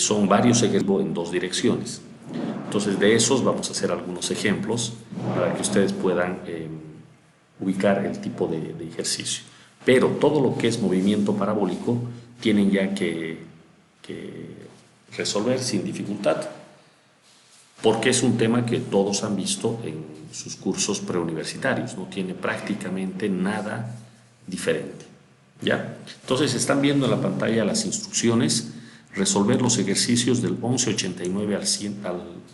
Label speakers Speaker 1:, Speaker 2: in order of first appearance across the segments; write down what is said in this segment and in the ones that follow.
Speaker 1: son varios ejercicios en dos direcciones. Entonces de esos vamos a hacer algunos ejemplos para que ustedes puedan ubicar el tipo de ejercicio. Pero todo lo que es movimiento parabólico tienen ya que resolver sin dificultad, porque es un tema que todos han visto en sus cursos preuniversitarios, no tiene prácticamente nada diferente. ¿Ya? Entonces están viendo en la pantalla las instrucciones, resolver los ejercicios del 1189 al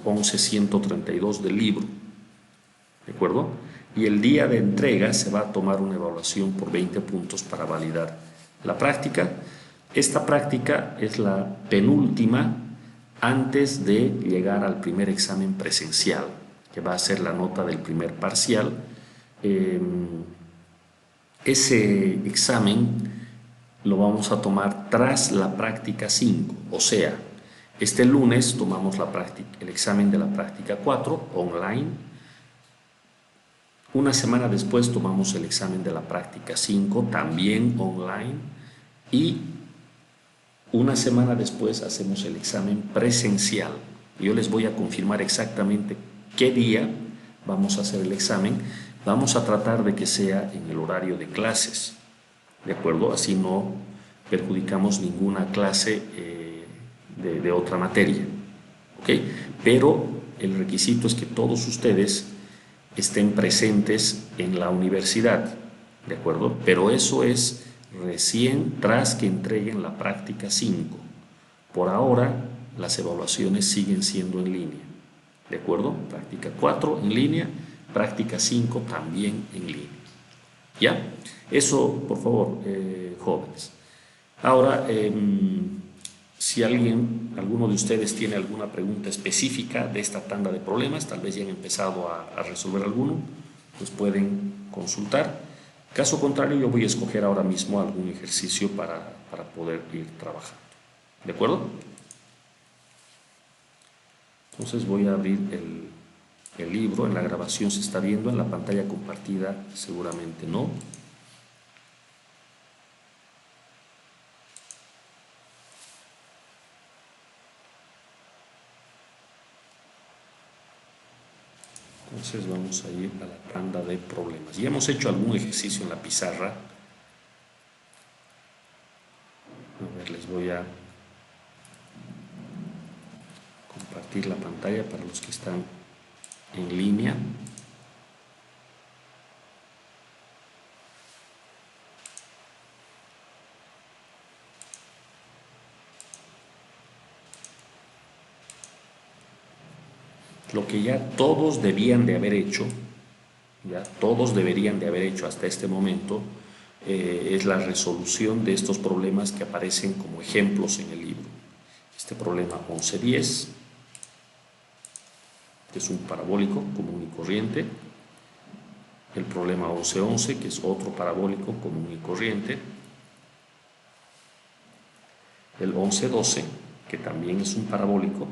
Speaker 1: 11132 del libro, ¿de acuerdo? Y el día de entrega se va a tomar una evaluación por 20 puntos para validar la práctica. Esta práctica es la penúltima antes de llegar al primer examen presencial, que va a ser la nota del primer parcial. Ese examen lo vamos a tomar tras la práctica 5, o sea, este lunes tomamos el examen de la práctica 4 online. Una semana después tomamos el examen de la práctica 5, también online, y una semana después hacemos el examen presencial. Yo les voy a confirmar exactamente qué día vamos a hacer el examen. Vamos a tratar de que sea en el horario de clases, ¿de acuerdo? Así no perjudicamos ninguna clase de otra materia, ¿ok? Pero el requisito es que todos ustedes estén presentes en la universidad, ¿de acuerdo? Pero eso es recién tras que entreguen la práctica 5. Por ahora, las evaluaciones siguen siendo en línea, ¿de acuerdo? Práctica 4 en línea, práctica 5 también en línea. ¿Ya? Eso, por favor, jóvenes. Ahora, si alguno de ustedes tiene alguna pregunta específica de esta tanda de problemas, tal vez ya han empezado a resolver alguno, pues pueden consultar. Caso contrario, yo voy a escoger ahora mismo algún ejercicio para poder ir trabajando. ¿De acuerdo? Entonces voy a abrir el libro. En la grabación se está viendo, en la pantalla compartida seguramente no. Entonces vamos a ir a la tanda de problemas. Ya hemos hecho algún ejercicio en la pizarra. A ver, les voy a compartir la pantalla para los que están en línea. Lo que ya todos debían de haber hecho, ya todos deberían de haber hecho hasta este momento, es la resolución de estos problemas que aparecen como ejemplos en el libro. Este problema 1110, que es un parabólico común y corriente. El problema 1111, que es otro parabólico común y corriente. El 1112, que también es un parabólico.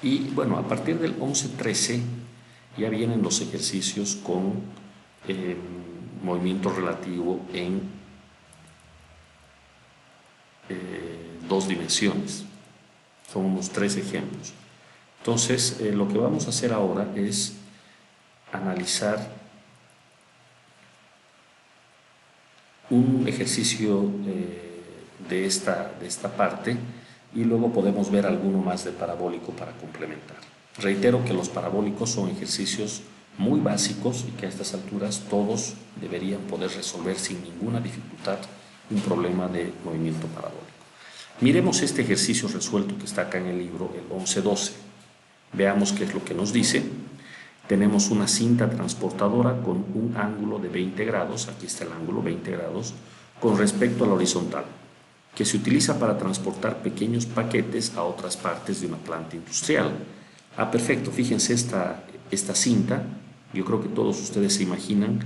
Speaker 1: Y bueno, a partir del 1113 ya vienen los ejercicios con movimiento relativo en dos dimensiones. Son unos 3 ejemplos. Entonces, lo que vamos a hacer ahora es analizar un ejercicio de esta parte, y luego podemos ver alguno más de parabólico para complementar. Reitero que los parabólicos son ejercicios muy básicos y que a estas alturas todos deberían poder resolver sin ninguna dificultad un problema de movimiento parabólico. Miremos este ejercicio resuelto que está acá en el libro, el 1112. Veamos qué es lo que nos dice. Tenemos una cinta transportadora con un ángulo de 20 grados, aquí está el ángulo 20 grados, con respecto a la horizontal, que se utiliza para transportar pequeños paquetes a otras partes de una planta industrial. Perfecto, fíjense esta cinta, yo creo que todos ustedes se imaginan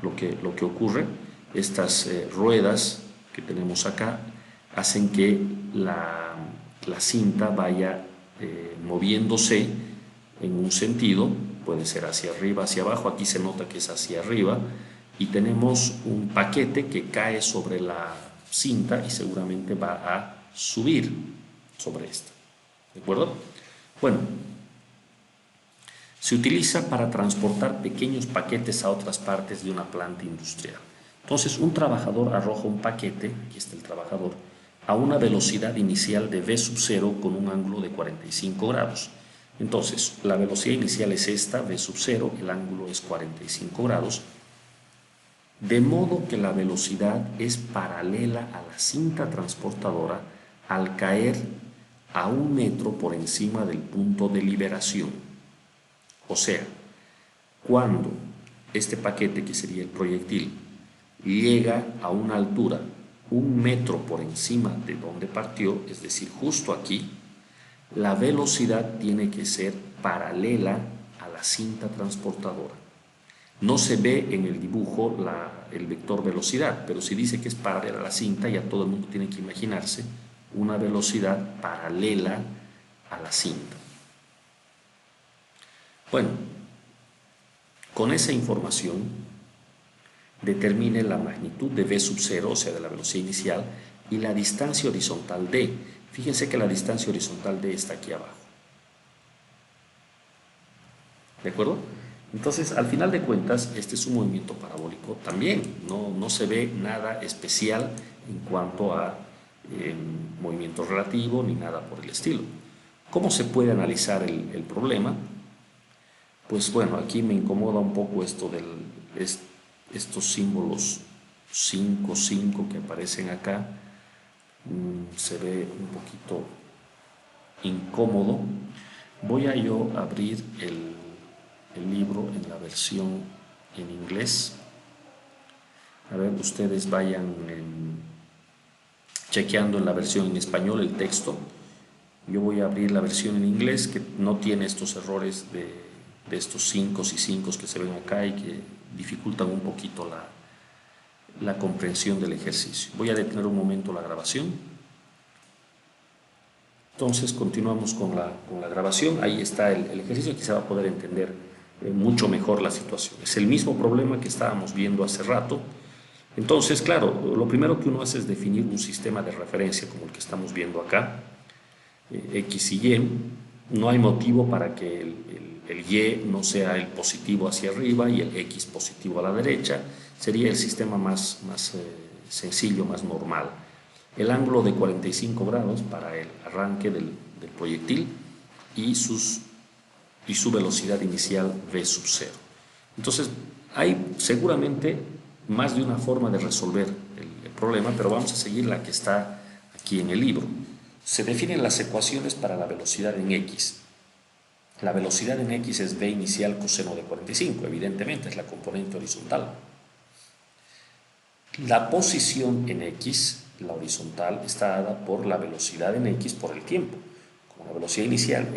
Speaker 1: lo que ocurre. Estas ruedas que tenemos acá hacen que la cinta vaya moviéndose en un sentido, puede ser hacia arriba, hacia abajo, aquí se nota que es hacia arriba, y tenemos un paquete que cae sobre la cinta y seguramente va a subir sobre esta. ¿De acuerdo? Bueno, se utiliza para transportar pequeños paquetes a otras partes de una planta industrial. Entonces, un trabajador arroja un paquete, aquí está el trabajador, a una velocidad inicial de V sub 0 con un ángulo de 45 grados. Entonces, la velocidad inicial es esta, V sub 0, el ángulo es 45 grados, de modo que la velocidad es paralela a la cinta transportadora al caer a 1 metro por encima del punto de liberación. O sea, cuando este paquete, que sería el proyectil, llega a una altura 1 metro por encima de donde partió, es decir, justo aquí, la velocidad tiene que ser paralela a la cinta transportadora. No se ve en el dibujo el vector velocidad, pero si dice que es paralela a la cinta, ya todo el mundo tiene que imaginarse una velocidad paralela a la cinta. Bueno, con esa información determine la magnitud de V sub 0, o sea, de la velocidad inicial, y la distancia horizontal D. Fíjense que la distancia horizontal D está aquí abajo. ¿De acuerdo? Entonces, al final de cuentas, este es un movimiento parabólico también. No se ve nada especial en cuanto a movimiento relativo ni nada por el estilo. ¿Cómo se puede analizar el problema? Pues bueno, aquí me incomoda un poco esto estos símbolos 5, 5 que aparecen acá. Se ve un poquito incómodo. Voy a yo abrir el libro en la versión en inglés. A ver, ustedes vayan chequeando en la versión en español el texto. Yo voy a abrir la versión en inglés, que no tiene estos errores de estos 5 y 5 que se ven acá y que dificultan un poquito la comprensión del ejercicio. Voy a detener un momento la grabación. Entonces continuamos con la grabación. Ahí está el ejercicio, aquí se va a poder entender mucho mejor la situación. Es el mismo problema que estábamos viendo hace rato. Entonces, claro, lo primero que uno hace es definir un sistema de referencia como el que estamos viendo acá, X y Y. No hay motivo para que el Y no sea el positivo hacia arriba y el X positivo a la derecha. Sería el sistema más sencillo, más normal. El ángulo de 45 grados para el arranque del proyectil y su velocidad inicial V sub 0. Entonces, hay seguramente más de una forma de resolver el problema, pero vamos a seguir la que está aquí en el libro. Se definen las ecuaciones para la velocidad en X. La velocidad en X es V inicial coseno de 45, evidentemente es la componente horizontal. La posición en X, la horizontal, está dada por la velocidad en X por el tiempo. Como la velocidad inicial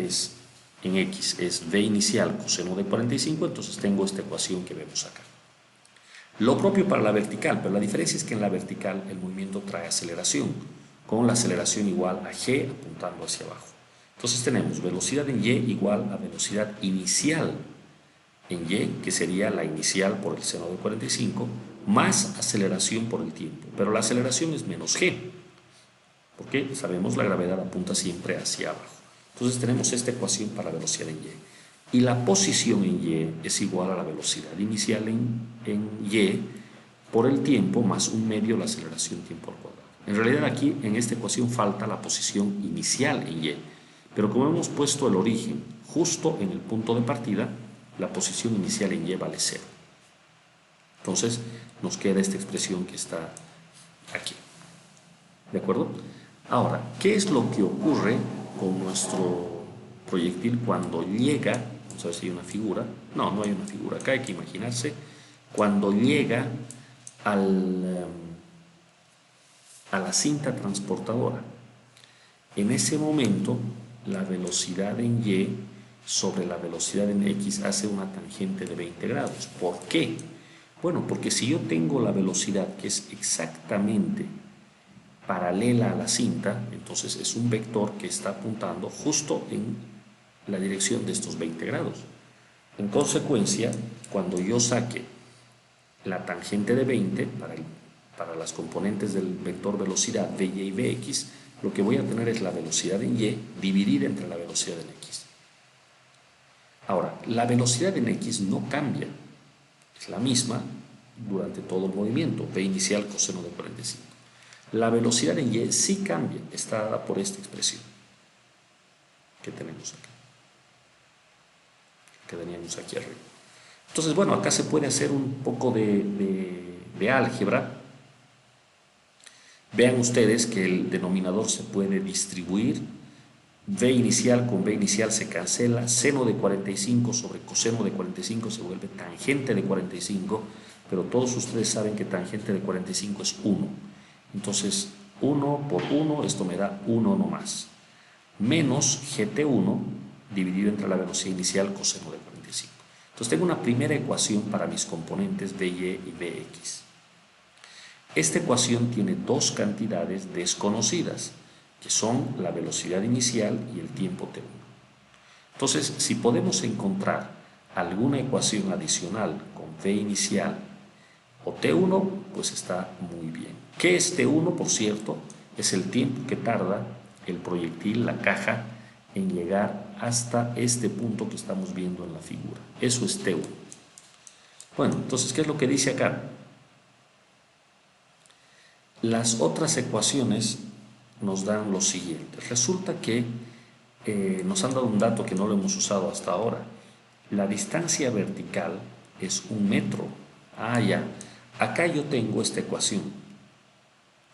Speaker 1: en X es V inicial coseno de 45, entonces tengo esta ecuación que vemos acá. Lo propio para la vertical, pero la diferencia es que en la vertical el movimiento trae aceleración, con la aceleración igual a G apuntando hacia abajo. Entonces tenemos velocidad en Y igual a velocidad inicial en Y, que sería la inicial por el seno de 45, más aceleración por el tiempo. Pero la aceleración es menos G, porque sabemos la gravedad apunta siempre hacia abajo. Entonces tenemos esta ecuación para la velocidad en Y. Y la posición en Y es igual a la velocidad inicial en Y por el tiempo más 1/2 la aceleración tiempo al cuadrado. En realidad aquí en esta ecuación falta la posición inicial en Y, pero como hemos puesto el origen justo en el punto de partida, la posición inicial en Y vale 0. Entonces nos queda esta expresión que está aquí. ¿De acuerdo? Ahora, ¿qué es lo que ocurre con nuestro proyectil cuando llega? Vamos a ver si hay una figura. No, no hay una figura. Acá hay que imaginarse cuando llega a la cinta transportadora. En ese momento, la velocidad en Y sobre la velocidad en X hace una tangente de 20 grados. ¿Por qué? Bueno, porque si yo tengo la velocidad que es exactamente paralela a la cinta, entonces es un vector que está apuntando justo en la dirección de estos 20 grados. En consecuencia, cuando yo saque la tangente de 20 para las componentes del vector velocidad Vy y Vx, lo que voy a tener es la velocidad en y dividida entre la velocidad en x. Ahora, la velocidad en x no cambia, es la misma durante todo el movimiento, v inicial coseno de 45. La velocidad en y sí cambia, está dada por esta expresión que tenemos aquí, que teníamos aquí arriba. Entonces, bueno, acá se puede hacer un poco de álgebra. Vean ustedes que el denominador se puede distribuir. V inicial con V inicial se cancela. Seno de 45 sobre coseno de 45 se vuelve tangente de 45, pero todos ustedes saben que tangente de 45 es 1. Entonces, 1 por 1, esto me da 1 nomás. Menos GT1 dividido entre la velocidad inicial coseno de 45. Entonces tengo una primera ecuación para mis componentes Vy y Vx. Esta ecuación tiene dos cantidades desconocidas, que son la velocidad inicial y el tiempo t1. Entonces, si podemos encontrar alguna ecuación adicional con V inicial o t1, pues está muy bien. ¿Qué es t1, por cierto? Es el tiempo que tarda el proyectil, la caja, en llegar hasta este punto que estamos viendo en la figura. Eso es t1. Bueno, entonces, ¿qué es lo que dice acá? Las otras ecuaciones nos dan lo siguiente. Resulta que nos han dado un dato que no lo hemos usado hasta ahora. La distancia vertical es 1 metro. Ah, ya. Acá yo tengo esta ecuación.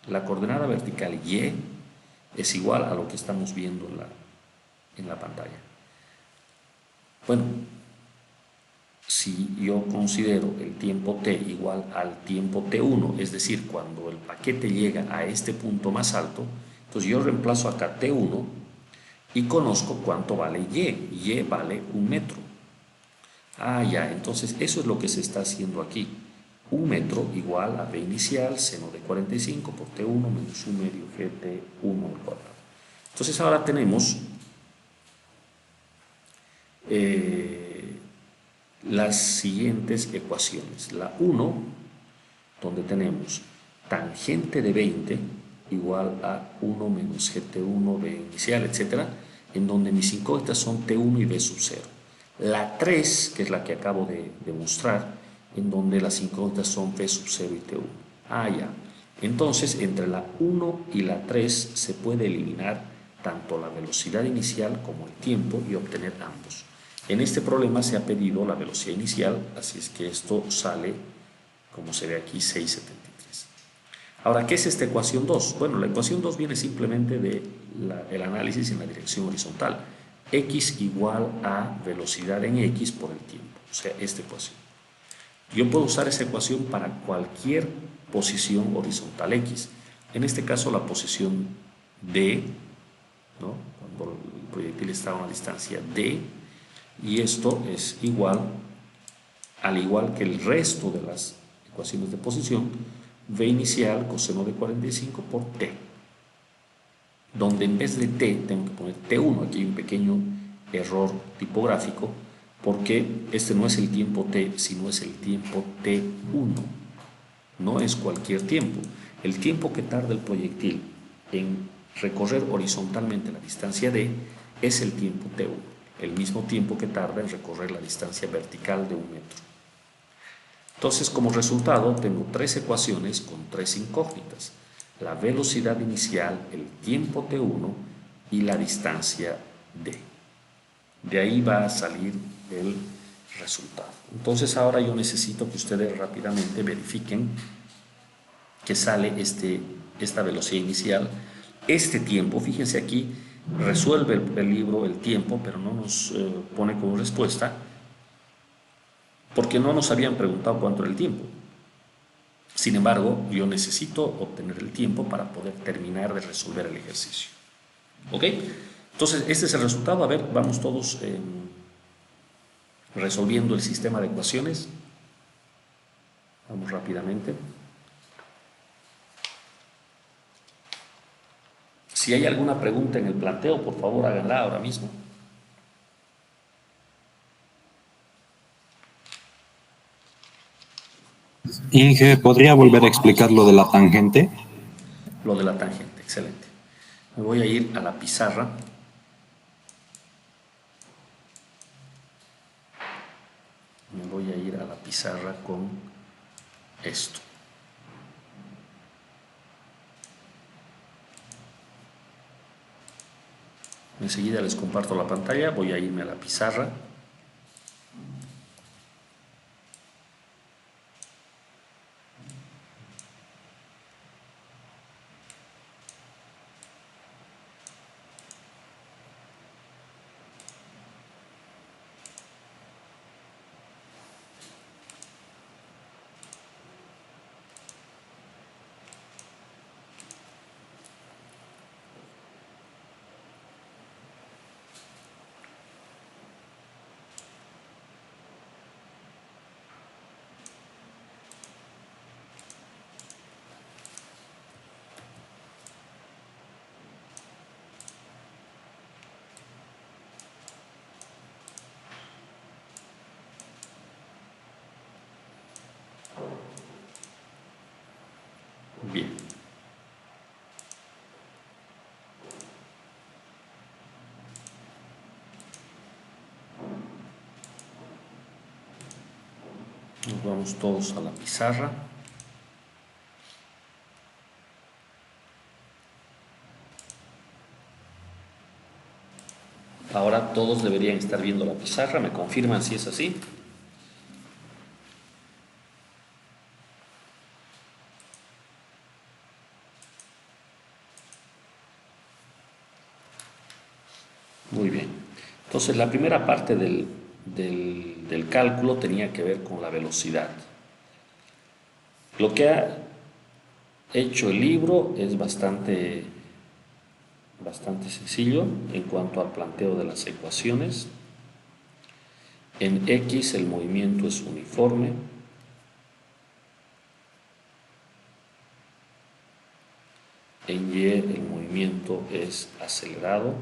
Speaker 1: La coordenada vertical y es igual a lo que estamos viendo en la pantalla. Bueno, si yo considero el tiempo t igual al tiempo t1, es decir, cuando el paquete llega a este punto más alto, entonces yo reemplazo acá t1 y conozco cuánto vale y. Y vale 1 metro. Ah, ya, entonces eso es lo que se está haciendo aquí. 1 metro igual a v inicial, seno de 45 por t1 menos 1 medio gt1 al cuadrado. Entonces ahora tenemos las siguientes ecuaciones. La 1, donde tenemos tangente de 20 igual a 1 menos gt1, v inicial, etc., en donde mis incógnitas son t1 y v sub 0. La 3, que es la que acabo de demostrar, en donde las incógnitas son v sub 0 y t1. Ah, ya. Entonces, entre la 1 y la 3 se puede eliminar tanto la velocidad inicial como el tiempo y obtener ambos. En este problema se ha pedido la velocidad inicial, así es que esto sale, como se ve aquí, 6,73. Ahora, ¿qué es esta ecuación 2? Bueno, la ecuación 2 viene simplemente del análisis en la dirección horizontal. X igual a velocidad en X por el tiempo, o sea, esta ecuación. Yo puedo usar esa ecuación para cualquier posición horizontal X. En este caso, la posición D, ¿no? Cuando el proyectil está a una distancia D, y esto es igual, al igual que el resto de las ecuaciones de posición, V inicial coseno de 45 por T, donde en vez de T tengo que poner T1. Aquí hay un pequeño error tipográfico, porque este no es el tiempo T, sino es el tiempo T1. No es cualquier tiempo. El tiempo que tarda el proyectil en recorrer horizontalmente la distancia D es el tiempo T1, el mismo tiempo que tarda en recorrer la distancia vertical de 1 metro. Entonces, como resultado, tengo tres ecuaciones con tres incógnitas: la velocidad inicial, el tiempo t1 y la distancia d. De ahí va a salir el resultado. Entonces, ahora yo necesito que ustedes rápidamente verifiquen que sale esta velocidad inicial. Este tiempo, fíjense aquí, resuelve el libro el tiempo, pero no nos pone como respuesta, porque no nos habían preguntado cuánto era el tiempo. Sin embargo, yo necesito obtener el tiempo para poder terminar de resolver el ejercicio. ¿Ok? Entonces, este es el resultado. A ver, vamos todos resolviendo el sistema de ecuaciones. Vamos rápidamente. Si hay alguna pregunta en el planteo, por favor háganla ahora mismo.
Speaker 2: Inge, ¿podría volver a explicar lo de la tangente?
Speaker 1: Lo de la tangente, excelente. Me voy a ir a la pizarra. Me voy a ir a la pizarra con esto. Enseguida les comparto la pantalla. Voy a irme a la pizarra. Bien. Nos vamos todos a la pizarra. Ahora todos deberían estar viendo la pizarra. ¿Me confirman si es así? Muy bien. Entonces, la primera parte del cálculo tenía que ver con la velocidad. Lo que ha hecho el libro es bastante sencillo en cuanto al planteo de las ecuaciones. En X el movimiento es uniforme. En Y el movimiento es acelerado.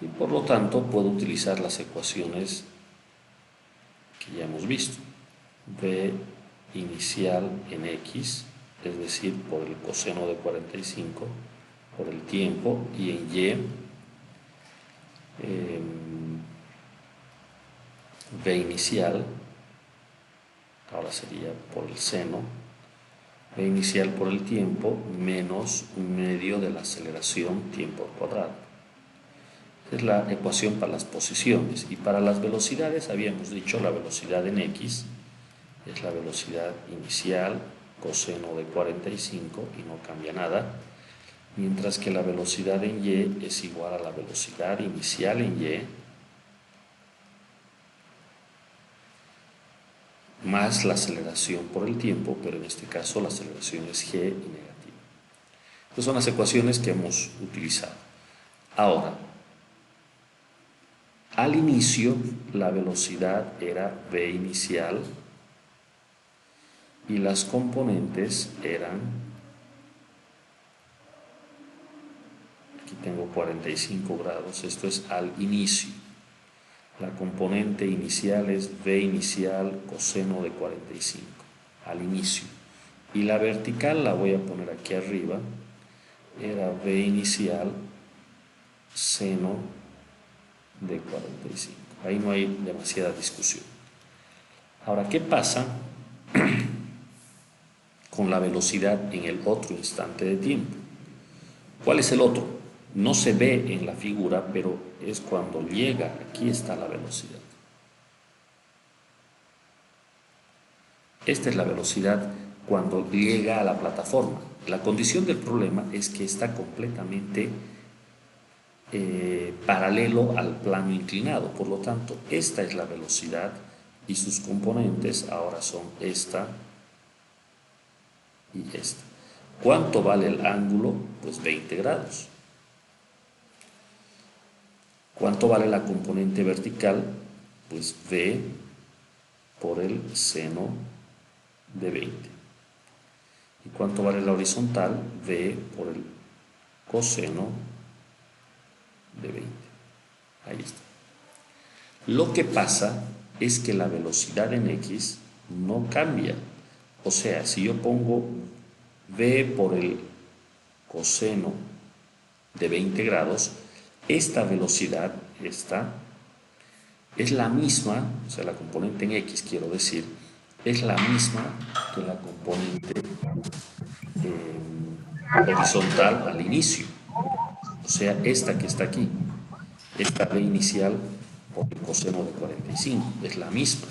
Speaker 1: Y por lo tanto puedo utilizar las ecuaciones que ya hemos visto. V inicial en X, es decir, por el coseno de 45, por el tiempo, y en Y, V inicial, ahora sería por el seno, V inicial por el tiempo, menos un medio de la aceleración tiempo al cuadrado. Es la ecuación para las posiciones. Y para las velocidades habíamos dicho la velocidad en X es la velocidad inicial coseno de 45 y no cambia nada, mientras que la velocidad en Y es igual a la velocidad inicial en Y más la aceleración por el tiempo, pero en este caso la aceleración es G y negativa. Estas son las ecuaciones que hemos utilizado. Ahora, al inicio la velocidad era v inicial y las componentes eran, aquí tengo 45 grados, esto es al inicio. La componente inicial es v inicial coseno de 45, al inicio. Y la vertical la voy a poner aquí arriba, era v inicial seno de 45. Ahí no hay demasiada discusión. Ahora, ¿qué pasa con la velocidad en el otro instante de tiempo? ¿Cuál es el otro? No se ve en la figura, pero es cuando llega, aquí está la velocidad. Esta es la velocidad cuando llega a la plataforma. La condición del problema es que está completamente paralelo al plano inclinado. Por lo tanto, esta es la velocidad y sus componentes ahora son esta y esta. ¿Cuánto vale el ángulo? Pues 20 grados. ¿Cuánto vale la componente vertical? Pues V por el seno de 20. ¿Y cuánto vale la horizontal? V por el coseno de 20. Ahí está. Lo que pasa es que la velocidad en X no cambia. O sea, si yo pongo V por el coseno de 20 grados, esta velocidad, esta, es la misma, o sea, la componente en X, quiero decir, es la misma que la componente horizontal al inicio. O sea, esta que está aquí, esta V inicial por el coseno de 45, es la misma.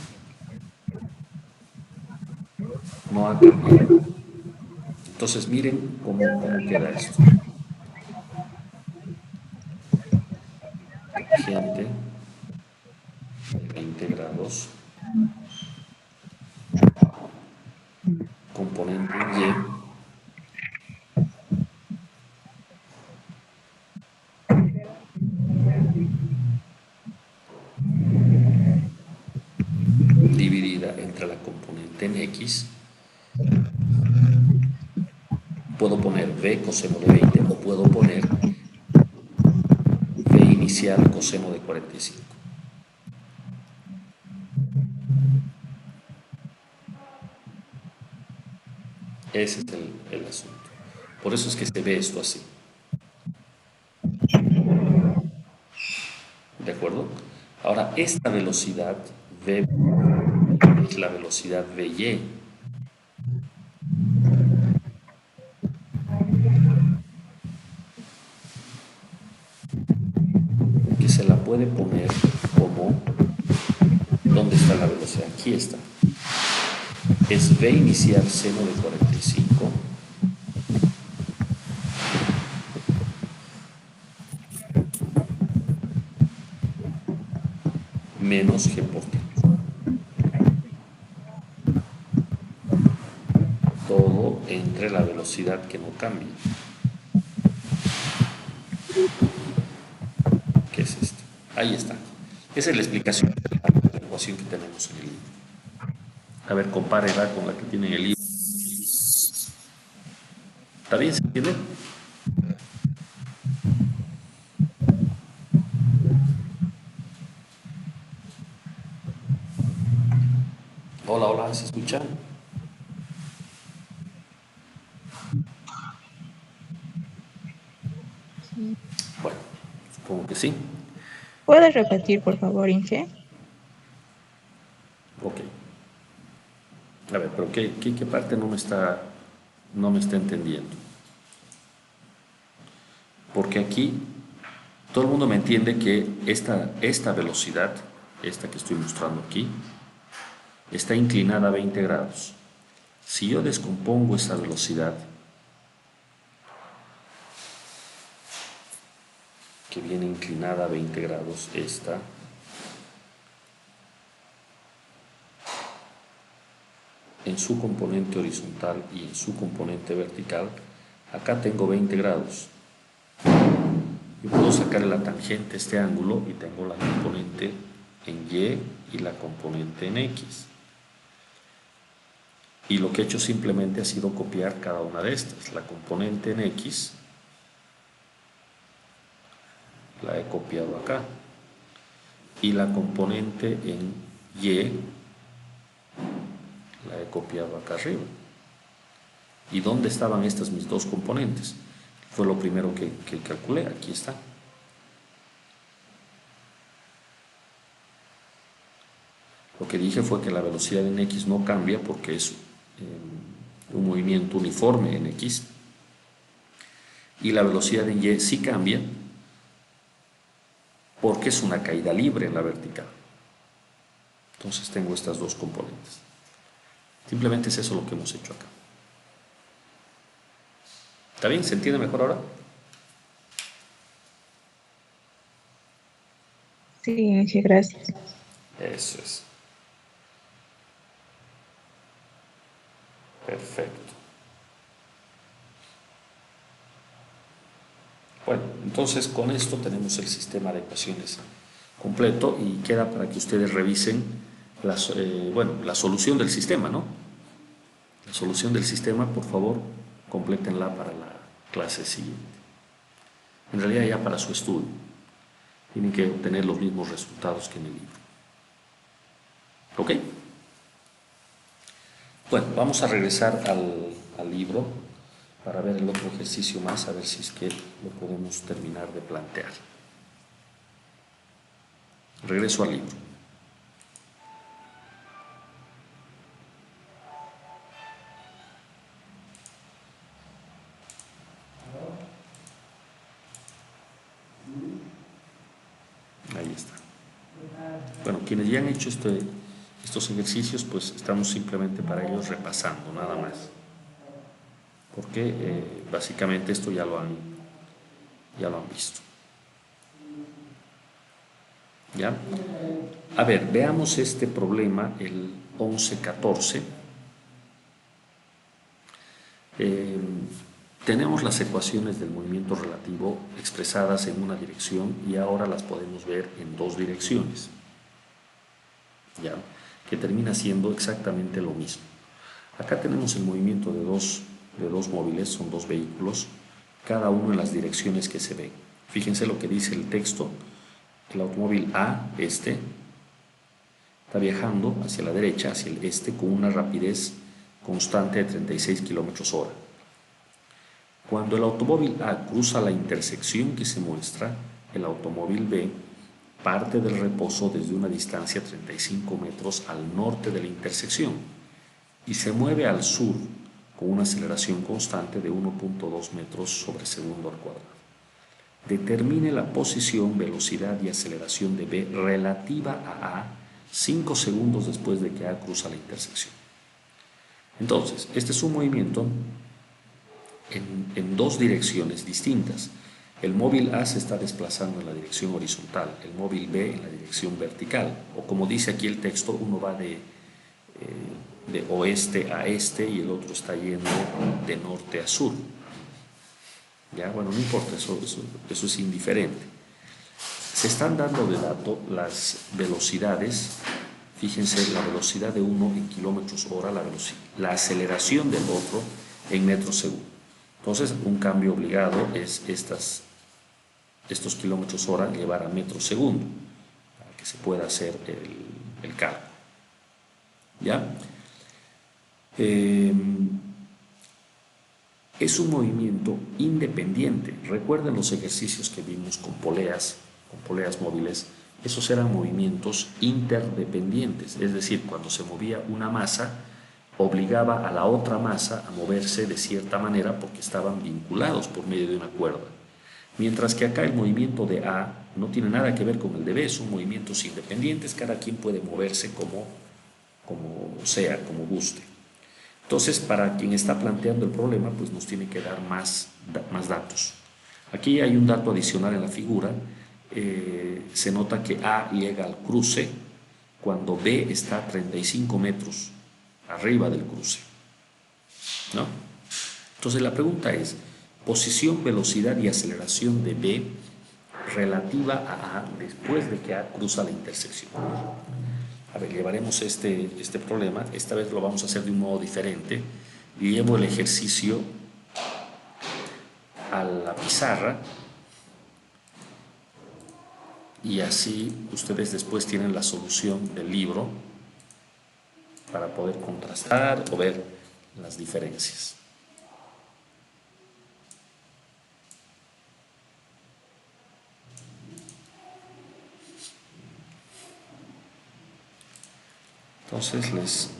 Speaker 1: No ha cambiado. Entonces miren cómo queda esto. Tangente de 20 grados, componente Y, dividida entre la componente en X. Puedo poner V coseno de 20 o puedo poner V inicial coseno de 45. Ese es el asunto. Por eso es que se ve esto así. ¿De acuerdo? Ahora, esta velocidad V es la velocidad VY. Que se la puede poner como, ¿dónde está la velocidad? Aquí está. Es V inicial seno de 45 menos G por tiempo. Todo entre la velocidad que no cambia. ¿Qué es esto? Ahí está. Esa es la explicación de la ecuación que tenemos en el libro. A ver, compárela con la que tiene en el libro. ¿Está bien? ¿Se entiende? Hola, hola, ¿se escucha?
Speaker 3: Sí.
Speaker 1: Bueno, supongo que sí.
Speaker 3: ¿Puedes repetir, por favor, Inge?
Speaker 1: Ok. A ver, pero ¿qué parte no me está entendiendo? Porque aquí todo el mundo me entiende que esta velocidad, esta que estoy mostrando aquí, está inclinada a 20 grados. Si yo descompongo esa velocidad, que viene inclinada a 20 grados, esta, en su componente horizontal y en su componente vertical, acá tengo 20 grados. Yo puedo sacar la tangente a este ángulo y tengo la componente en Y y la componente en X. Y lo que he hecho simplemente ha sido copiar cada una de estas. La componente en X la he copiado acá. Y la componente en Y la he copiado acá arriba. ¿Y dónde estaban estas mis dos componentes? Fue lo primero que calculé. Aquí está. Lo que dije fue que la velocidad en X no cambia porque es un movimiento uniforme en X. Y la velocidad en Y sí cambia porque es una caída libre en la vertical. Entonces tengo estas dos componentes. Simplemente es eso lo que hemos hecho acá. ¿Está bien? ¿Se entiende mejor ahora?
Speaker 3: Sí, Inge, gracias.
Speaker 1: Eso es. Perfecto. Bueno, entonces con esto tenemos el sistema de ecuaciones completo y queda para que ustedes revisen la solución del sistema, ¿no? La solución del sistema, por favor, complétenla para la clase siguiente. En realidad ya para su estudio. Tienen que obtener los mismos resultados que en el libro. ¿Ok? Bueno, vamos a regresar al libro para ver el otro ejercicio más, a ver si es que lo podemos terminar de plantear. Regreso al libro. Ahí está. Bueno, quienes ya han hecho estos ejercicios, pues estamos simplemente para ellos repasando, nada más. Porque básicamente esto ya lo han visto. ¿Ya? A ver, veamos este problema, el 11-14. Tenemos las ecuaciones del movimiento relativo expresadas en una dirección y ahora las podemos ver en dos direcciones, ¿ya? Que termina siendo exactamente lo mismo. Acá tenemos el movimiento de dos móviles, son dos vehículos, cada uno en las direcciones que se ven. Fíjense lo que dice el texto. El automóvil A, está viajando hacia la derecha, hacia el este, con una rapidez constante de 36 kilómetros hora. Cuando el automóvil A cruza la intersección que se muestra, el automóvil B parte del reposo desde una distancia de 35 metros al norte de la intersección y se mueve al sur con una aceleración constante de 1.2 metros sobre segundo al cuadrado. Determine la posición, velocidad y aceleración de B relativa a 5 segundos después de que A cruza la intersección. Entonces, este es un movimiento en dos direcciones distintas. El móvil A se está desplazando en la dirección horizontal, el móvil B en la dirección vertical, o como dice aquí el texto, uno va de oeste a este y el otro está yendo de norte a sur. Ya, bueno, no importa, eso es indiferente. Se están dando de dato las velocidades. Fíjense, la velocidad de uno en kilómetros hora, la aceleración del otro en metros segundo. Entonces, un cambio obligado es estos kilómetros hora llevar a metros segundo, para que se pueda hacer el cálculo. ¿Ya? Es un movimiento independiente. Recuerden los ejercicios que vimos con poleas móviles. Esos eran movimientos interdependientes, es decir, cuando se movía una masa, obligaba a la otra masa a moverse de cierta manera porque estaban vinculados por medio de una cuerda. Mientras que acá el movimiento de A no tiene nada que ver con el de B, son movimientos independientes, cada quien puede moverse como sea, como guste. Entonces, para quien está planteando el problema, pues nos tiene que dar más datos. Aquí hay un dato adicional en la figura. Se nota que A llega al cruce cuando B está a 35 metros arriba del cruce, ¿no? Entonces la pregunta es, posición, velocidad y aceleración de B relativa a A después de que A cruza la intersección. A ver, llevaremos este problema, esta vez lo vamos a hacer de un modo diferente. Llevo el ejercicio a la pizarra y así ustedes después tienen la solución del libro para poder contrastar o ver las diferencias. Entonces les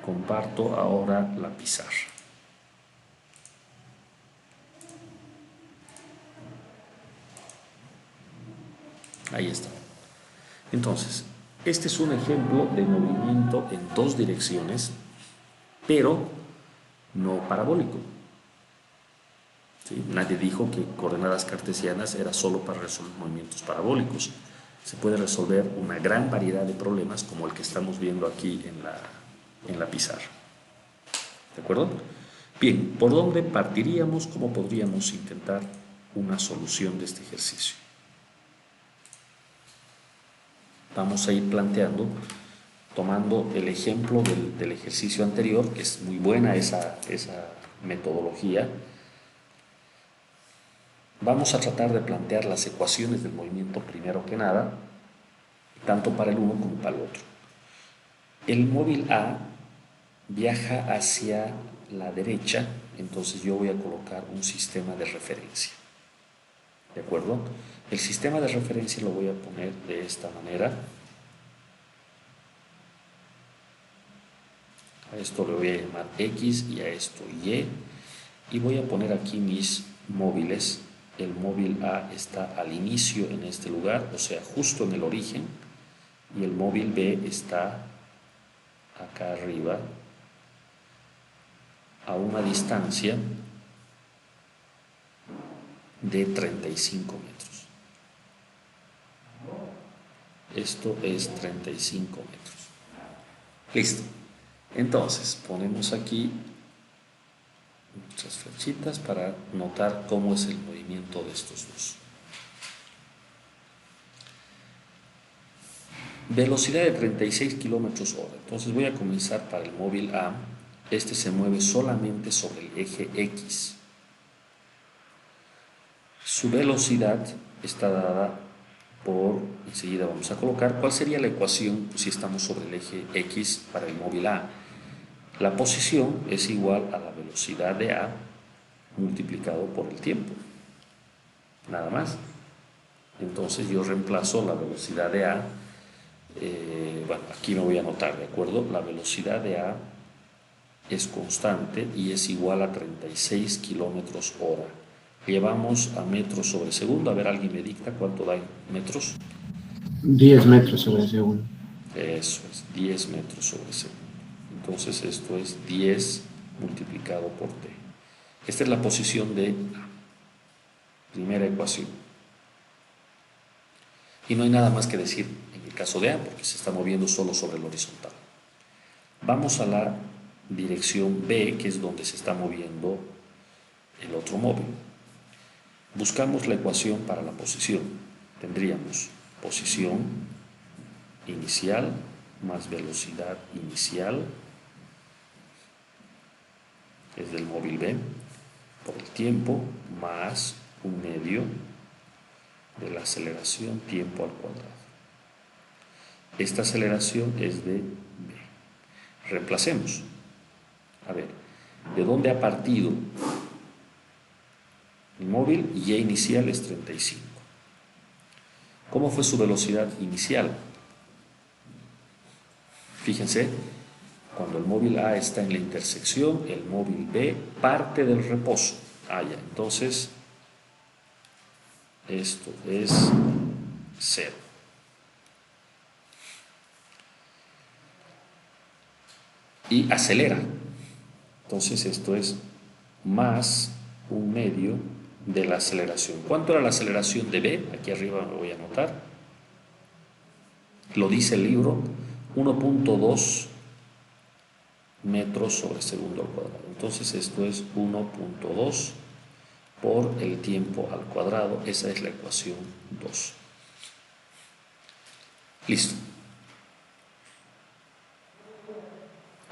Speaker 1: comparto ahora la pizarra. Ahí está. Entonces, este es un ejemplo de movimiento en dos direcciones, pero no parabólico. ¿Sí? Nadie dijo que coordenadas cartesianas era solo para resolver movimientos parabólicos. Se puede resolver una gran variedad de problemas como el que estamos viendo aquí en la pizarra. ¿De acuerdo? Bien, ¿por dónde partiríamos? ¿Cómo podríamos intentar una solución de este ejercicio? Vamos a ir planteando, tomando el ejemplo del ejercicio anterior, que es muy buena esa metodología. vamos a tratar de plantear las ecuaciones del movimiento primero que nada, tanto para el uno como para el otro. El móvil A viaja hacia la derecha, entonces yo voy a colocar un sistema de referencia. ¿De acuerdo? El sistema de referencia lo voy a poner de esta manera. A esto le voy a llamar X y a esto Y. Y voy a poner aquí mis móviles. El móvil A está al inicio en este lugar, o sea, justo en el origen. Y el móvil B está acá arriba, a una distancia de 35 metros. Esto es 35 metros. Listo. Entonces, ponemos aquí nuestras flechitas para notar cómo es el movimiento de estos dos. Velocidad de 36 kilómetros hora. Entonces voy a comenzar para el móvil A. Este se mueve solamente sobre el eje X. Su velocidad está dada por, enseguida vamos a colocar, ¿cuál sería la ecuación si estamos sobre el eje X para el móvil A? La posición es igual a la velocidad de A multiplicado por el tiempo. Nada más. Entonces yo reemplazo la velocidad de A. Bueno, aquí me voy a anotar, ¿de acuerdo? La velocidad de A es constante y es igual a 36 kilómetros hora. Llevamos a metros sobre segundo. A ver, alguien me dicta cuánto da en metros.
Speaker 4: 10 metros sobre segundo.
Speaker 1: Eso es, 10 metros sobre segundo. Entonces esto es 10 multiplicado por T. Esta es la posición de A. Primera ecuación. Y no hay nada más que decir en el caso de A, porque se está moviendo solo sobre el horizontal. Vamos a la dirección B, que es donde se está moviendo el otro móvil. Buscamos la ecuación para la posición. Tendríamos posición inicial más velocidad inicial, es del móvil B, por el tiempo, más un medio de la aceleración tiempo al cuadrado. Esta aceleración es de B. Reemplacemos. A ver, ¿de dónde ha partido el móvil? Y inicial es 35. ¿Cómo fue su velocidad inicial? Fíjense, cuando el móvil A está en la intersección, el móvil B parte del reposo. Ya, entonces esto es 0. Y acelera. Entonces esto es más un medio de la aceleración. ¿Cuánto era la aceleración de B? Aquí arriba lo voy a anotar. Lo dice el libro, 1.2 metros sobre segundo al cuadrado. Entonces esto es 1.2 por el tiempo al cuadrado. Esa es la ecuación 2. Listo.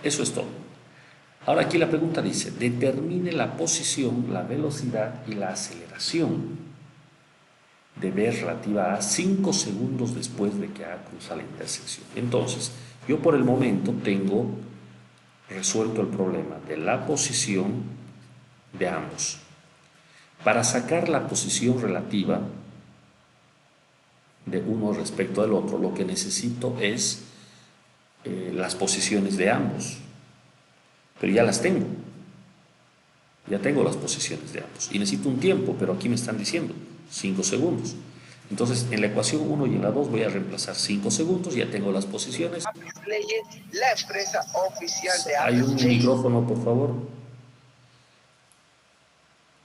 Speaker 1: Eso es todo. Ahora aquí la pregunta dice, determine la posición, la velocidad y la aceleración de B relativa a 5 segundos después de que A cruza la intersección. Entonces, yo por el momento tengo resuelto el problema de la posición de ambos. Para sacar la posición relativa de uno respecto del otro, lo que necesito es las posiciones de ambos. Pero ya las tengo. Ya tengo las posiciones de ambos. Y necesito un tiempo, pero aquí me están diciendo 5 segundos. Entonces, en la ecuación 1 y en la 2 voy a reemplazar 5 segundos, ya tengo las posiciones.
Speaker 5: La empresa oficial de
Speaker 1: Hay un micrófono, por favor.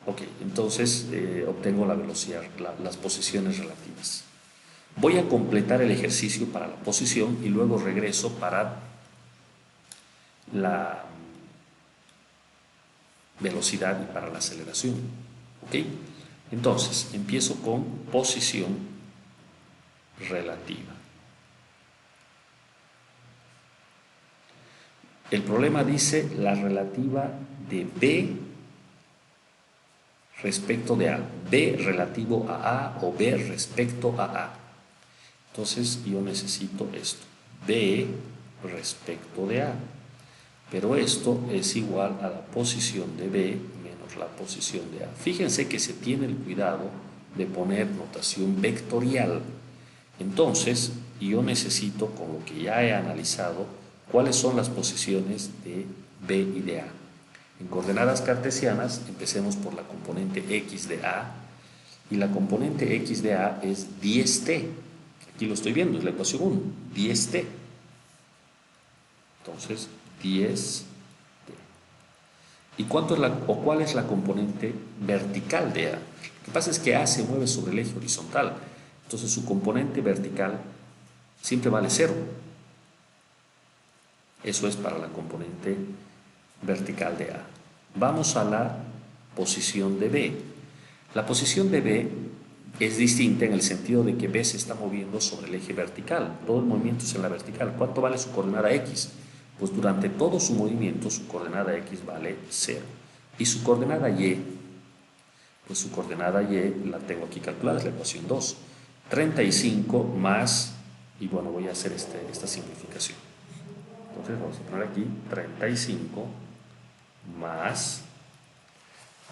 Speaker 1: Ok, entonces obtengo la velocidad, las posiciones relativas. Voy a completar el ejercicio para la posición y luego regreso para la velocidad y para la aceleración. ¿Ok? Entonces, empiezo con posición relativa. El problema dice la relativa de B respecto de A, B relativo a A o B respecto a A. Entonces yo necesito esto, B respecto de A, pero esto es igual a la posición de B menos la posición de A. Fíjense que se tiene el cuidado de poner notación vectorial. Entonces yo necesito, con lo que ya he analizado, cuáles son las posiciones de B y de A. En coordenadas cartesianas, empecemos por la componente X de A, y la componente X de A es 10t. Aquí lo estoy viendo, es la ecuación 1, 10t. Entonces, 10t. ¿Y cuál es la componente vertical de A? Lo que pasa es que A se mueve sobre el eje horizontal, entonces su componente vertical siempre vale 0. Eso es para la componente vertical de A. Vamos a la posición de B. La posición de B es distinta en el sentido de que B se está moviendo sobre el eje vertical. Todo el movimiento es en la vertical. ¿Cuánto vale su coordenada X? Pues durante todo su movimiento su coordenada X vale 0. ¿Y su coordenada Y? Pues su coordenada Y la tengo aquí calculada, es la ecuación 2. 35 más, y bueno, voy a hacer esta simplificación. Entonces vamos a poner aquí 35 más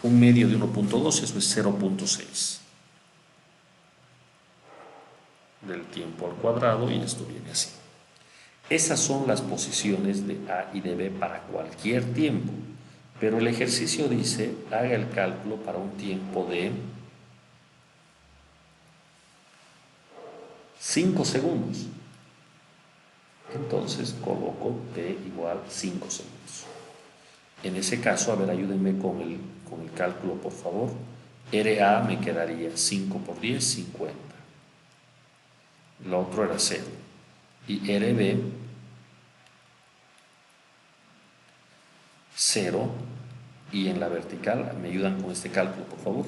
Speaker 1: un medio de 1.2, eso es 0.6 del tiempo al cuadrado, y esto viene así. Esas son las posiciones de A y de B para cualquier tiempo, pero el ejercicio dice, haga el cálculo para un tiempo de 5 segundos. Entonces coloco t igual 5 segundos. En ese caso, a ver, ayúdenme con el cálculo, por favor. RA me quedaría 5 por 10, 50. Lo otro era 0. Y RB, 0. Y en la vertical, ¿me ayudan con este cálculo, por favor?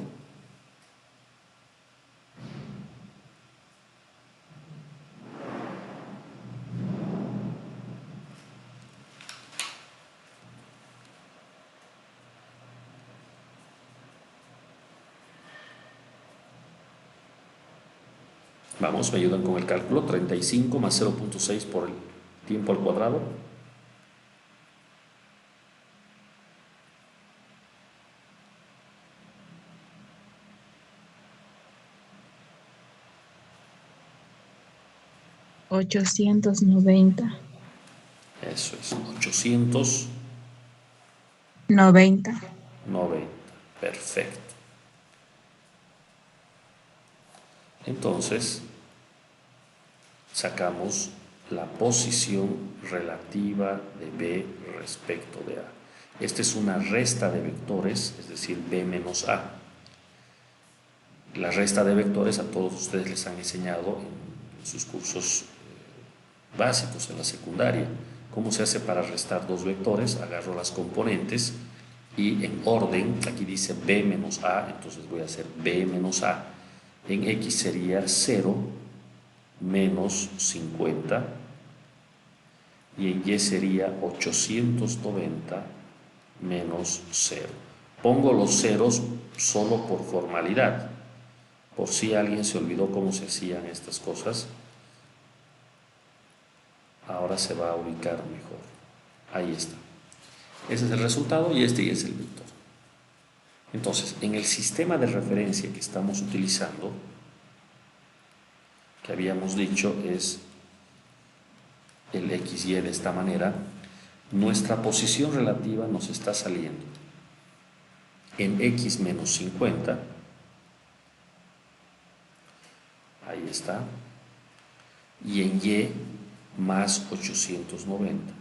Speaker 1: Vamos, me ayudan con el cálculo. 35 más 0.6 por el tiempo al cuadrado.
Speaker 3: $890.
Speaker 1: Eso es, 890.
Speaker 3: 90.
Speaker 1: Perfecto. Entonces, sacamos la posición relativa de B respecto de A. Esta es una resta de vectores, es decir, B menos A. La resta de vectores a todos ustedes les han enseñado en sus cursos básicos en la secundaria. ¿Cómo se hace para restar dos vectores? Agarro las componentes y en orden, aquí dice B menos A, entonces voy a hacer B menos A. En X sería 0 menos 50 y en Y sería 890 menos 0. Pongo los ceros solo por formalidad, por si alguien se olvidó cómo se hacían estas cosas. Ahora se va a ubicar mejor. Ahí está. Ese es el resultado y este es el vector. Entonces, en el sistema de referencia que estamos utilizando, que habíamos dicho es el XY de esta manera, nuestra posición relativa nos está saliendo en X menos 50, ahí está, y en Y más 890.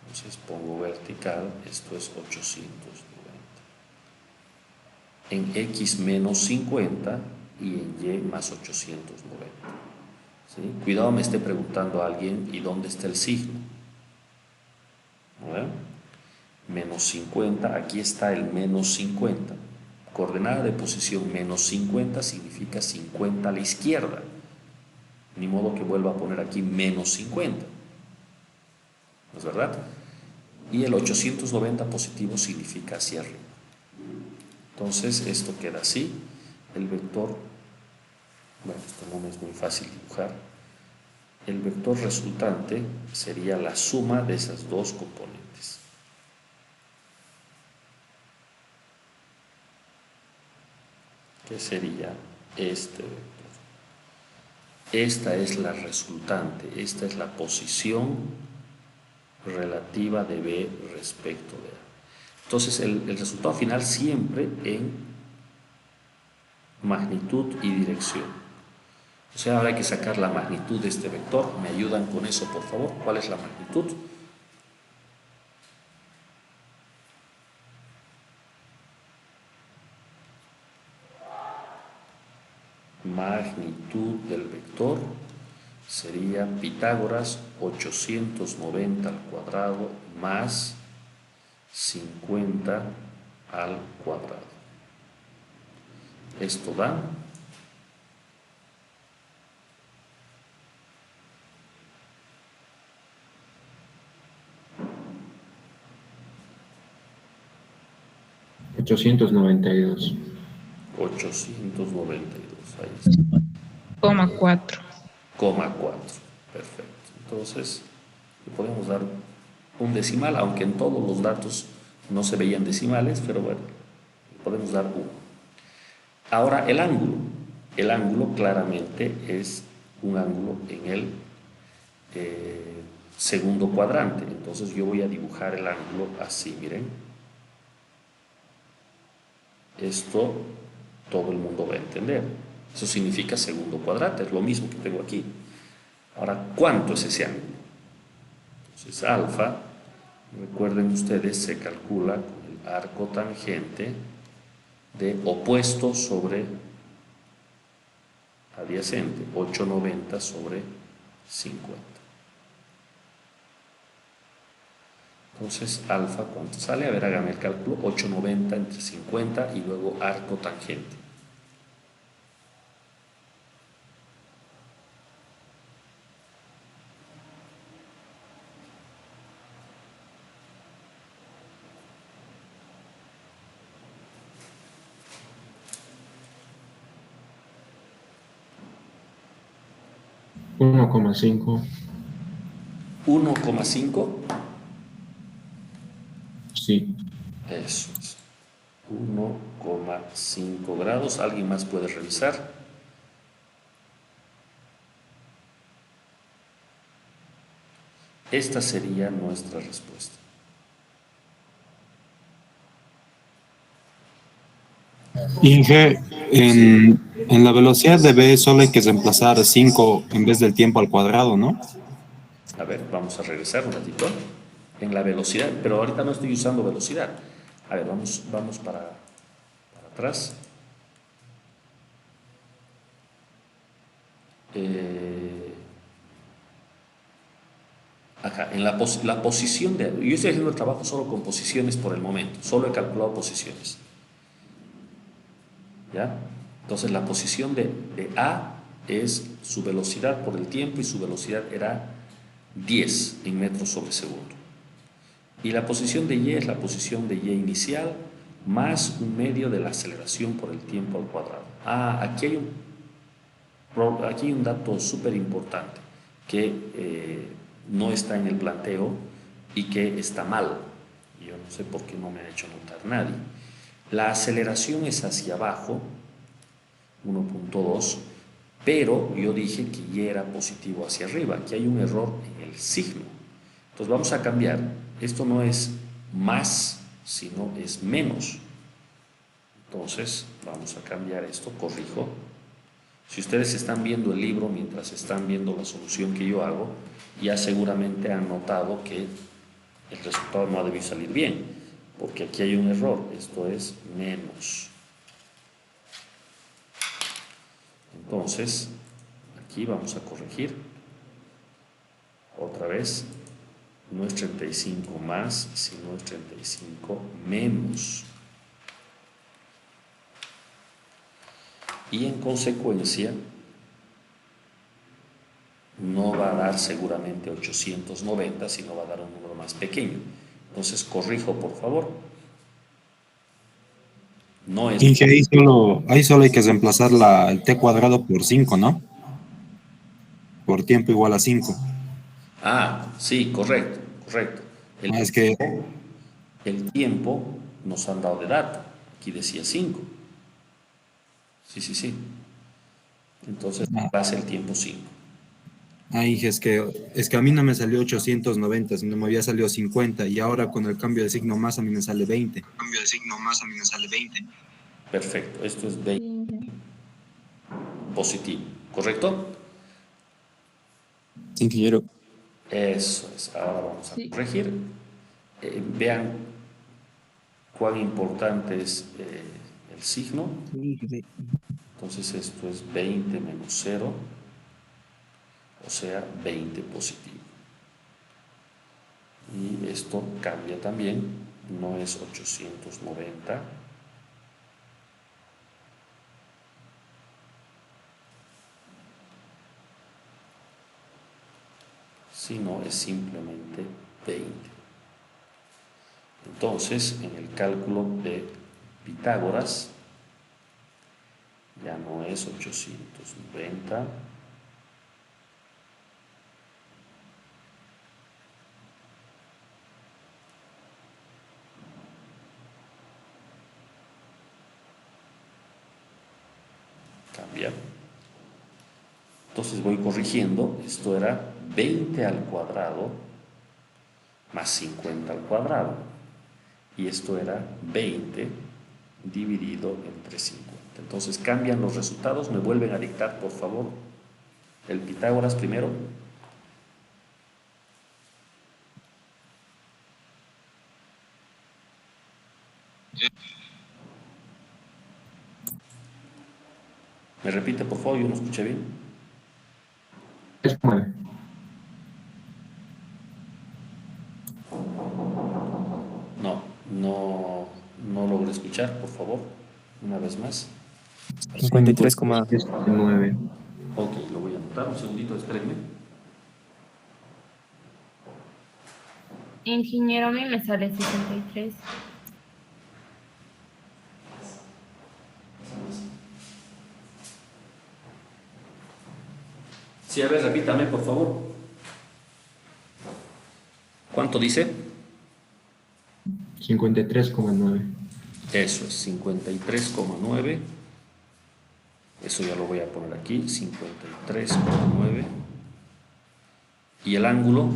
Speaker 1: Entonces pongo vertical, esto es 890. En X menos 50 y en Y más 890. ¿Sí? Cuidado, me esté preguntando a alguien, ¿y dónde está el signo? ¿No? Menos 50, aquí está el menos 50. Coordenada de posición menos 50 significa 50 a la izquierda. Ni modo que vuelva a poner aquí menos 50. ¿No es verdad? Y el 890 positivo significa hacia arriba. Entonces esto queda así. El vector, bueno, esto no me es muy fácil dibujar. El vector resultante sería la suma de esas dos componentes. Que sería este vector. Esta es la resultante, esta es la posición relativa de B respecto de A. Entonces el resultado final siempre en magnitud y dirección. O sea, ahora hay que sacar la magnitud de este vector. ¿Me ayudan con eso, por favor? ¿Cuál es la magnitud? Magnitud del vector sería Pitágoras 890 al cuadrado más 50 al cuadrado. Esto da
Speaker 4: 892.
Speaker 1: 892, ahí está.
Speaker 3: Coma 4.
Speaker 1: Coma 4, perfecto. Entonces, le podemos dar un decimal, aunque en todos los datos no se veían decimales, pero bueno, le podemos dar 1. Ahora el ángulo. El ángulo claramente es un ángulo en el segundo cuadrante. Entonces yo voy a dibujar el ángulo así, miren. Esto todo el mundo va a entender. Eso significa segundo cuadrante, es lo mismo que tengo aquí. Ahora, ¿cuánto es ese ángulo? Entonces, alfa, recuerden ustedes, se calcula con el arco tangente de opuesto sobre adyacente, 890 sobre 50. Entonces, alfa, ¿cuánto sale? A ver, hágame el cálculo. 890 entre 50 y luego arco tangente.
Speaker 4: Uno coma cinco.
Speaker 1: 1,5.
Speaker 4: Sí.
Speaker 1: Eso es. 1,5 grados. ¿Alguien más puede revisar? Esta sería nuestra respuesta.
Speaker 2: Inge, en la velocidad de B solo hay que reemplazar 5 en vez del tiempo al cuadrado, ¿no?
Speaker 1: A ver, vamos a regresar un ratito en la velocidad, pero ahorita no estoy usando velocidad. A ver, vamos para atrás. Acá, en la posición de... Yo estoy haciendo el trabajo solo con posiciones por el momento, solo he calculado posiciones. ¿Ya? Entonces la posición de A es su velocidad por el tiempo y su velocidad era 10 en metros sobre segundo. Y la posición de Y es la posición de Y inicial más un medio de la aceleración por el tiempo al cuadrado. Aquí hay un dato súper importante que no está en el planteo y que está mal. Yo no sé por qué no me ha hecho notar nadie. La aceleración es hacia abajo, 1.2, pero yo dije que Y era positivo hacia arriba. Aquí hay un error en el signo. Entonces vamos a cambiar. Esto no es más, sino es menos. Entonces vamos a cambiar esto, corrijo. Si ustedes están viendo el libro mientras están viendo la solución que yo hago, ya seguramente han notado que el resultado no ha debido salir bien, porque aquí hay un error. Esto es menos. Entonces, aquí vamos a corregir. Otra vez, no es 35 más, sino es 35 menos. Y en consecuencia, no va a dar seguramente 890, sino va a dar un número más pequeño. Entonces, corrijo, por favor. No es...
Speaker 2: Inge, ahí solo hay que reemplazar el t cuadrado por 5, ¿no? Por tiempo igual a 5.
Speaker 1: Ah, sí, correcto, correcto. El
Speaker 2: Es que,
Speaker 1: tiempo, el tiempo nos han dado de data. Aquí decía 5. Sí, sí, sí. Entonces,
Speaker 2: ah,
Speaker 1: va a ser el tiempo 5.
Speaker 2: Inge, es que a mí no me salió 890, sino me había salido 50, y ahora con el cambio de signo más a mí me sale 20.
Speaker 1: Perfecto. Esto es
Speaker 3: Sí,
Speaker 1: 20
Speaker 3: Inge.
Speaker 1: positivo, ¿correcto?
Speaker 2: Sí, ingeniero.
Speaker 1: Eso es. Ahora vamos a
Speaker 3: Sí.
Speaker 1: corregir. Vean cuán importante es el signo. Entonces esto es 20 menos 0, o sea, 20 positivo. Y esto cambia también, no es 890, sino es simplemente 20. Entonces, en el cálculo de Pitágoras, ya no es 890, cambia. Entonces voy corrigiendo, esto era 20 al cuadrado más 50 al cuadrado, y esto era 20 dividido entre 50. Entonces cambian los resultados, me vuelven a dictar por favor el Pitágoras primero. Me repite por favor, yo no escuché bien.
Speaker 4: 3,9.
Speaker 1: No, no, no logré escuchar, por favor, una vez más.
Speaker 4: 53,9.
Speaker 1: Ok, lo voy a anotar, un segundito, espérenme.
Speaker 6: Ingeniero, a mí me sale 63.
Speaker 1: Sí, a ver, repítame por favor. ¿Cuánto dice?
Speaker 4: 53,9.
Speaker 1: Eso es 53,9. Eso ya lo voy a poner aquí, 53,9. ¿Y el ángulo?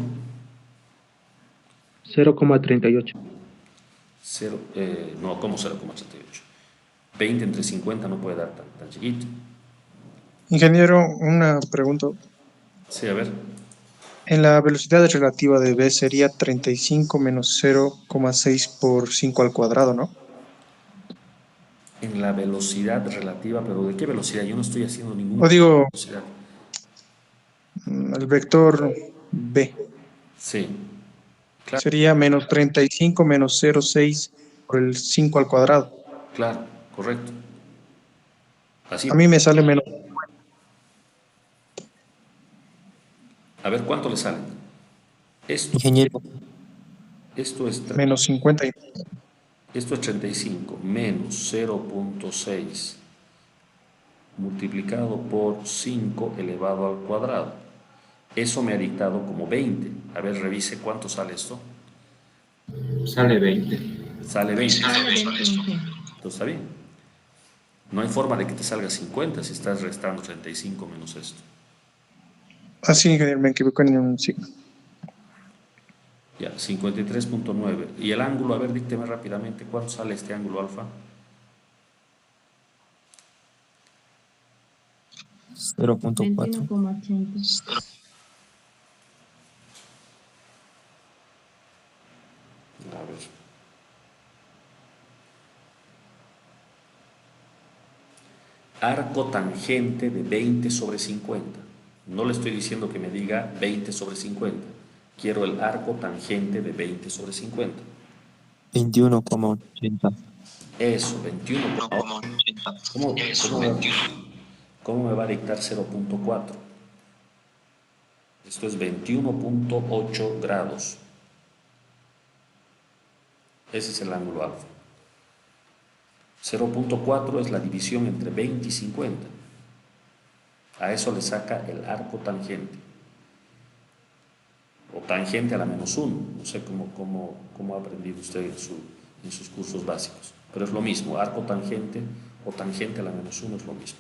Speaker 7: 0,38.
Speaker 1: No, ¿cómo 0,38? 20 entre 50 no puede dar tan chiquito.
Speaker 8: Ingeniero, una pregunta.
Speaker 1: Sí, a ver.
Speaker 8: En la velocidad relativa de B sería 35 menos 0,6 por 5 al cuadrado, ¿no?
Speaker 1: En la velocidad relativa, pero ¿de qué velocidad? Yo no estoy haciendo ningún
Speaker 8: O digo,
Speaker 1: velocidad.
Speaker 8: el vector B
Speaker 1: Sí, claro,
Speaker 8: sería menos 35 menos 0,6 por el 5 al cuadrado.
Speaker 1: claro, correcto. Así,
Speaker 8: A mí me sale menos,
Speaker 1: a ver cuánto le sale. Esto,
Speaker 2: Ingeniero.
Speaker 1: esto es,
Speaker 8: menos 50.
Speaker 1: esto es 35 menos 0,6 multiplicado por 5 elevado al cuadrado. Eso me ha dictado como 20. A ver, revise cuánto sale esto.
Speaker 4: Sale 20.
Speaker 1: Sale 20.
Speaker 6: Sale 20, Inge.
Speaker 1: Entonces está bien. No hay forma de que te salga 50 si estás restando 35 menos esto.
Speaker 8: Así, ingeniero, me equivoco en un signo.
Speaker 1: Ya, 53,9. Y el ángulo, a ver, dícteme rápidamente, ¿cuánto sale este ángulo alfa?
Speaker 2: 0,4.
Speaker 6: 21,80.
Speaker 1: A ver. Arco tangente de 20 sobre 50. No le estoy diciendo que me diga 20 sobre 50. Quiero el arco tangente de 20 sobre 50.
Speaker 2: 21,80.
Speaker 1: Eso, 21. ¿Cómo me va a dictar 0,4? Esto es 21,8 grados. Ese es el ángulo alfa. 0.4 es la división entre 20 y 50. A eso le saca el arco tangente. O tangente a la -1. No sé cómo ha aprendido usted en sus cursos básicos. Pero es lo mismo, arco tangente o tangente a la -1 es lo mismo.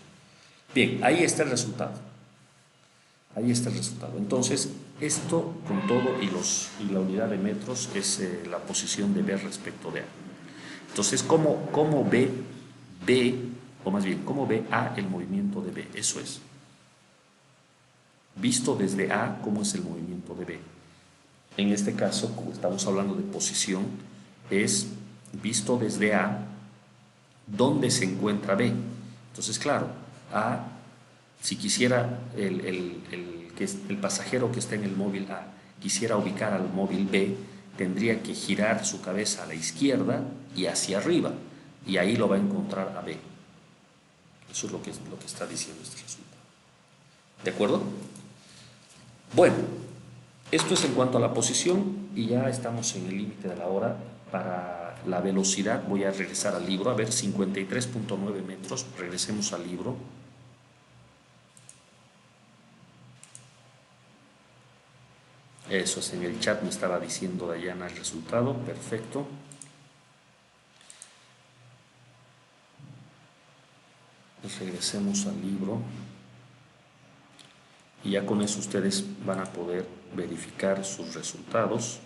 Speaker 1: Bien, ahí está el resultado. Ahí está el resultado. Entonces, esto con todo y la unidad de metros es la posición de B respecto de A. Entonces, ¿cómo ve B, o más bien, cómo ve A el movimiento de B? Eso es. Visto desde A, ¿cómo es el movimiento de B? En este caso, como estamos hablando de posición, es visto desde A, ¿dónde se encuentra B? Entonces, claro, A, si quisiera el pasajero que está en el móvil A, quisiera ubicar al móvil B, tendría que girar su cabeza a la izquierda y hacia arriba, y ahí lo va a encontrar a B. Eso es lo que está diciendo este resultado. ¿De acuerdo? Bueno, esto es en cuanto a la posición y ya estamos en el límite de la hora. Para la velocidad voy a regresar al libro, a ver, 53.9 metros, regresemos al libro. Eso es, en el chat me estaba diciendo Dayana el resultado, perfecto. Pues regresemos al libro y ya con eso ustedes van a poder verificar sus resultados.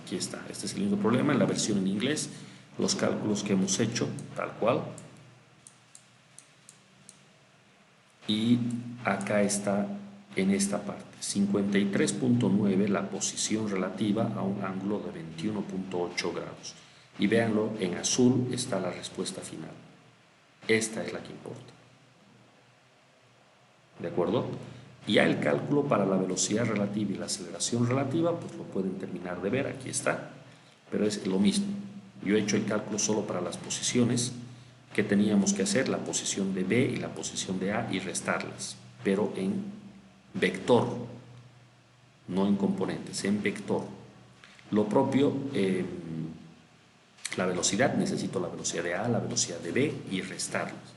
Speaker 1: Aquí está, este es el mismo problema en la versión en inglés, los cálculos que hemos hecho, tal cual. Y acá está en esta parte, 53.9 la posición relativa a un ángulo de 21.8 grados. Y véanlo, en azul está la respuesta final. Esta es la que importa. ¿De acuerdo? Ya el cálculo para la velocidad relativa y la aceleración relativa, pues lo pueden terminar de ver, aquí está. Pero es lo mismo. Yo he hecho el cálculo solo para las posiciones que teníamos que hacer, la posición de B y la posición de A, y restarlas, pero en vector, no en componentes, en vector. Lo propio, la velocidad, necesito la velocidad de A, la velocidad de B y restarlas.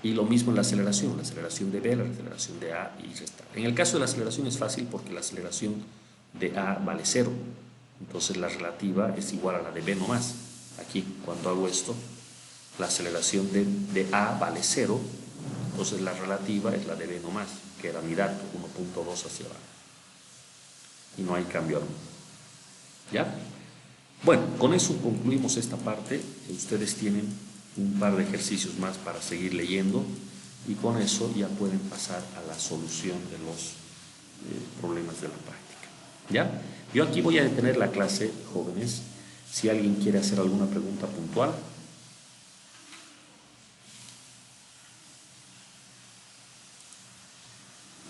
Speaker 1: Y lo mismo en la aceleración de B, la aceleración de A y restar. En el caso de la aceleración es fácil porque la aceleración de A vale 0, entonces la relativa es igual a la de B nomás. Aquí, cuando hago esto, la aceleración de A vale 0, entonces la relativa es la de B nomás, que era mi dato, 1.2 hacia abajo. Y no hay cambio alguno. ¿Ya? Bueno, con eso concluimos esta parte. Ustedes tienen un par de ejercicios más para seguir leyendo y con eso ya pueden pasar a la solución de los problemas de la práctica. ¿Ya? Yo aquí voy a detener la clase, jóvenes. Si alguien quiere hacer alguna pregunta puntual.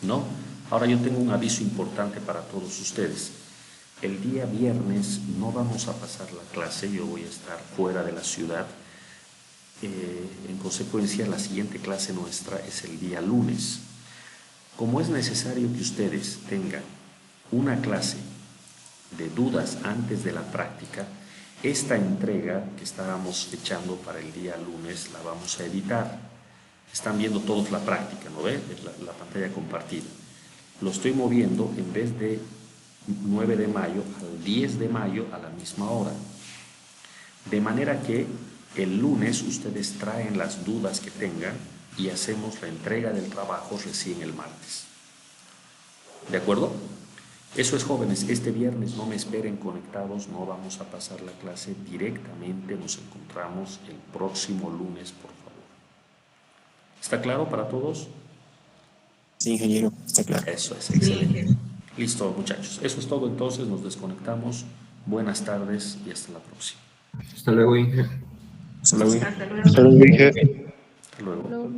Speaker 1: ¿No? Ahora yo tengo un aviso importante para todos ustedes. El día viernes no vamos a pasar la clase, yo voy a estar fuera de la ciudad. En consecuencia, la siguiente clase nuestra es el día lunes. Como es necesario que ustedes tengan una clase de dudas antes de la práctica, esta entrega que estábamos echando para el día lunes la vamos a editar. Están viendo todos la práctica, ¿no ven? La pantalla compartida. Lo estoy moviendo en vez de 9 de mayo al 10 de mayo a la misma hora. De manera que el lunes ustedes traen las dudas que tengan y hacemos la entrega del trabajo recién el martes. ¿De acuerdo? Eso es, jóvenes. Este viernes no me esperen conectados, no vamos a pasar la clase directamente. Nos encontramos el próximo lunes, por favor. ¿Está claro para todos?
Speaker 2: Sí, ingeniero, está claro.
Speaker 1: Eso es, excelente. Listo, muchachos. Eso es todo, entonces nos desconectamos. Buenas tardes y hasta la próxima.
Speaker 4: Hasta luego, Inge.
Speaker 2: Hasta luego.
Speaker 6: Hasta luego.
Speaker 8: Hasta luego, Inge.
Speaker 1: Hasta luego.
Speaker 6: Luego.